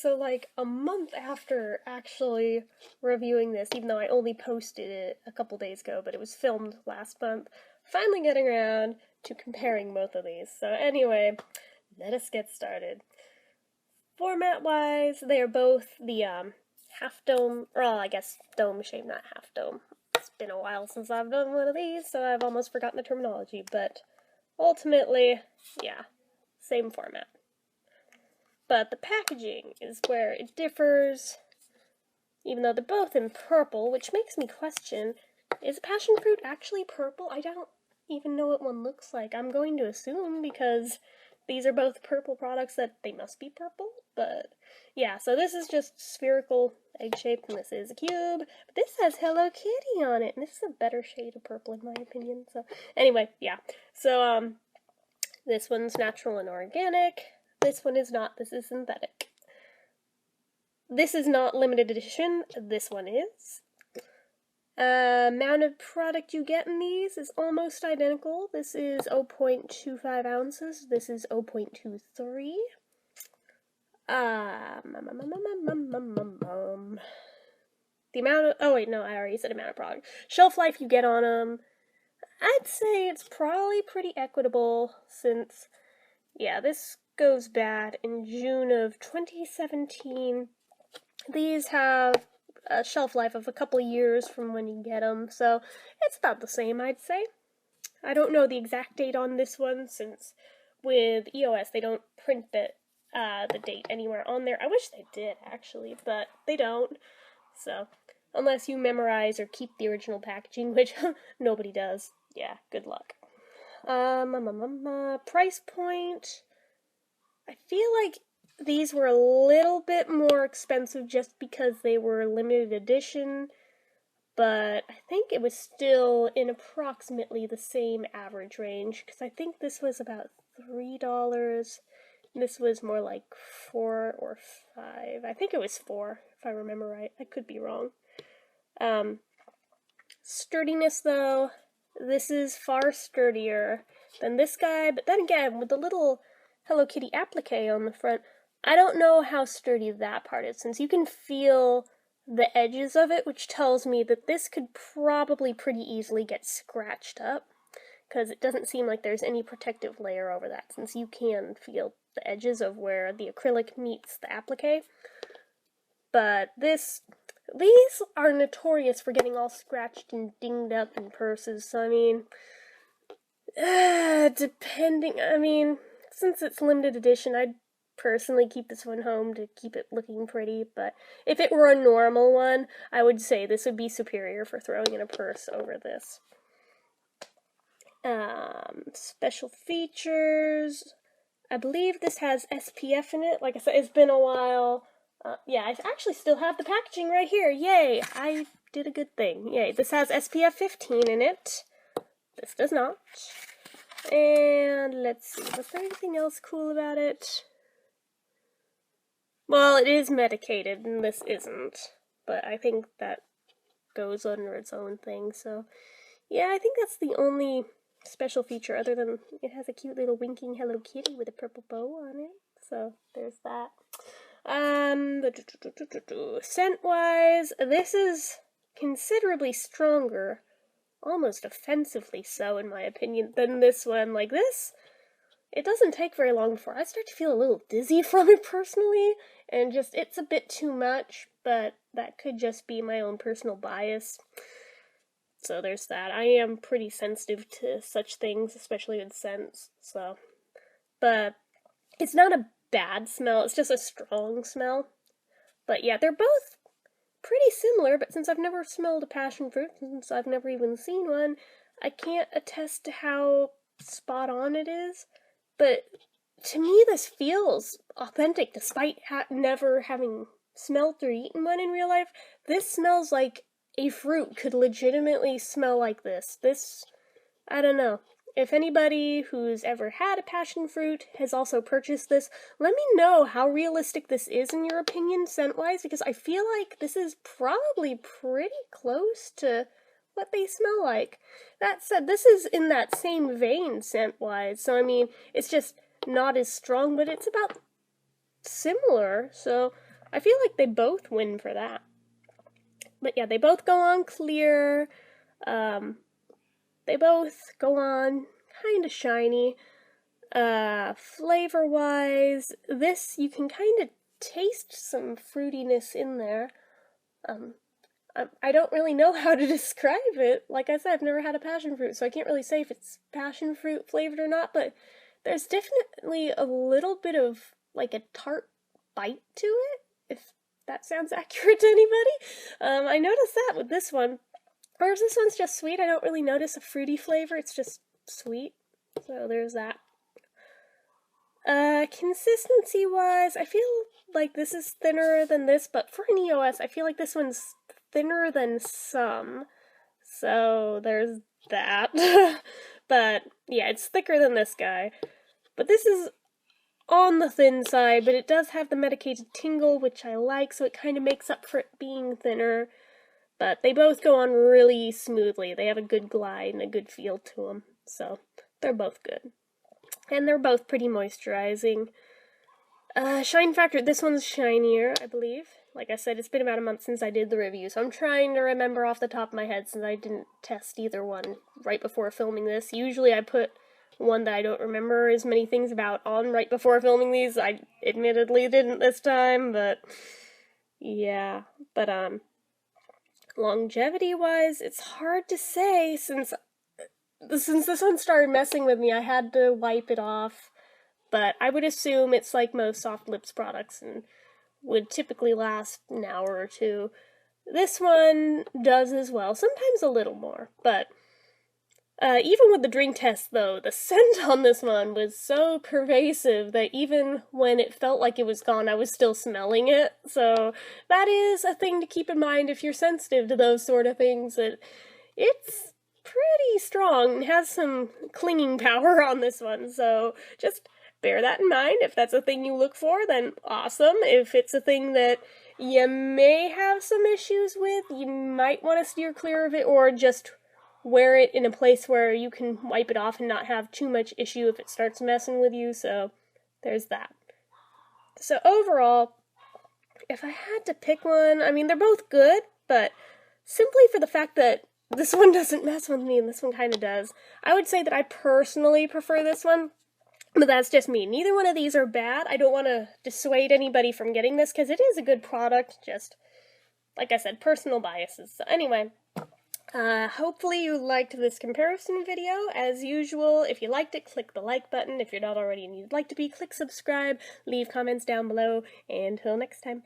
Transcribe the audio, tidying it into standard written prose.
so like a month after actually reviewing this, even though I only posted it a couple days ago, but it was filmed last month, finally getting around to comparing both of these. So anyway, let us get started. Format-wise, they are both the half-dome, or I guess dome shape, not half-dome. It's been a while since I've done one of these, so I've almost forgotten the terminology, but ultimately, yeah, same format. But the packaging is where it differs, even though they're both in purple, which makes me question, is passion fruit actually purple? I don't even know what one looks like. I'm going to assume, because these are both purple products, that they must be purple, but yeah, so this is just spherical, egg-shaped, and this is a cube, but this has Hello Kitty on it, and this is a better shade of purple in my opinion, so anyway, yeah, so, this one's natural and organic. This one is not. This is synthetic. This is not limited edition. This one is. Amount of product you get in these is almost identical. This is 0.25 ounces. This is 0.23. The amount of, oh wait, no, I already said amount of product. Shelf life you get on them, I'd say it's probably pretty equitable since, yeah, this goes bad in June of 2017. These have a shelf life of a couple years from when you get them, so it's about the same, I'd say. I don't know the exact date on this one, since with EOS they don't print the date anywhere on there. I wish they did, actually, but they don't, so unless you memorize or keep the original packaging, which nobody does, yeah, good luck. Price point, I feel like these were a little bit more expensive just because they were limited edition, but I think it was still in approximately the same average range, because I think this was about $3, and this was more like 4 or 5. I think it was 4, if I remember right. I could be wrong. Sturdiness, though, this is far sturdier than this guy, but then again, with the little Hello Kitty applique on the front, I don't know how sturdy that part is, since you can feel the edges of it, which tells me that this could probably pretty easily get scratched up, because it doesn't seem like there's any protective layer over that, since you can feel the edges of where the acrylic meets the applique. But these are notorious for getting all scratched and dinged up in purses, so I mean, since it's limited edition, I'd personally keep this one home to keep it looking pretty, but if it were a normal one, I would say this would be superior for throwing in a purse over this. Special features, I believe this has SPF in it. Like I said, it's been a while. Yeah, I actually still have the packaging right here. Yay! I did a good thing. Yay. This has SPF 15 in it. This does not. And let's see, was there anything else cool about it? Well, it is medicated, and this isn't. But I think that goes under its own thing, so yeah, I think that's the only special feature, other than it has a cute little winking Hello Kitty with a purple bow on it. So there's that. Scent-wise, this is considerably stronger, almost offensively so in my opinion, than this one. Like this, it doesn't take very long before I start to feel a little dizzy from it personally, and just, it's a bit too much, but that could just be my own personal bias. So there's that. I am pretty sensitive to such things, especially with scents, so. But it's not a bad smell, it's just a strong smell. But yeah, they're both pretty similar, but since I've never smelled a passion fruit, since I've never even seen one, I can't attest to how spot on it is. But to me, this feels authentic, despite never having smelled or eaten one in real life. This smells like a fruit could legitimately smell like this. This, I don't know. If anybody who's ever had a passion fruit has also purchased this, let me know how realistic this is in your opinion, scent-wise, because I feel like this is probably pretty close to what they smell like. That said, this is in that same vein scent-wise, so I mean, it's just not as strong, but it's about similar, so I feel like they both win for that. But yeah, they both go on clear. They both go on kind of shiny. Flavor-wise, this, you can kind of taste some fruitiness in there. I don't really know how to describe it. Like I said, I've never had a passion fruit, so I can't really say if it's passion fruit flavored or not, but there's definitely a little bit of, like, a tart bite to it, if that sounds accurate to anybody. I noticed that with this one. Whereas this one's just sweet, I don't really notice a fruity flavor, it's just sweet. So there's that. Consistency-wise, I feel like this is thinner than this, but for an EOS, I feel like this one's thinner than some. So there's that. But yeah, it's thicker than this guy. But this is on the thin side, but it does have the medicated tingle, which I like, so it kind of makes up for it being thinner. But they both go on really smoothly. They have a good glide and a good feel to them. So they're both good. And they're both pretty moisturizing. Shine factor, this one's shinier, I believe. Like I said, it's been about a month since I did the review, so I'm trying to remember off the top of my head since I didn't test either one right before filming this. Usually I put one that I don't remember as many things about on right before filming these. I admittedly didn't this time, but yeah. But, longevity-wise, it's hard to say since this one started messing with me. I had to wipe it off, but I would assume it's like most SoftLips products and would typically last an hour or two. This one does as well, sometimes a little more, but even with the drink test, though, the scent on this one was so pervasive that even when it felt like it was gone, I was still smelling it. So that is a thing to keep in mind if you're sensitive to those sort of things, that it's pretty strong and has some clinging power on this one. So just bear that in mind. If that's a thing you look for, then awesome. If it's a thing that you may have some issues with, you might want to steer clear of it, or just wear it in a place where you can wipe it off and not have too much issue if it starts messing with you, so there's that. So overall, if I had to pick one, I mean, they're both good, but simply for the fact that this one doesn't mess with me and this one kind of does, I would say that I personally prefer this one, but that's just me. Neither one of these are bad. I don't want to dissuade anybody from getting this, because it is a good product, just, like I said, personal biases. So anyway, hopefully you liked this comparison video. As usual, if you liked it, click the like button. If you're not already and you'd like to be, click subscribe, leave comments down below, and until next time.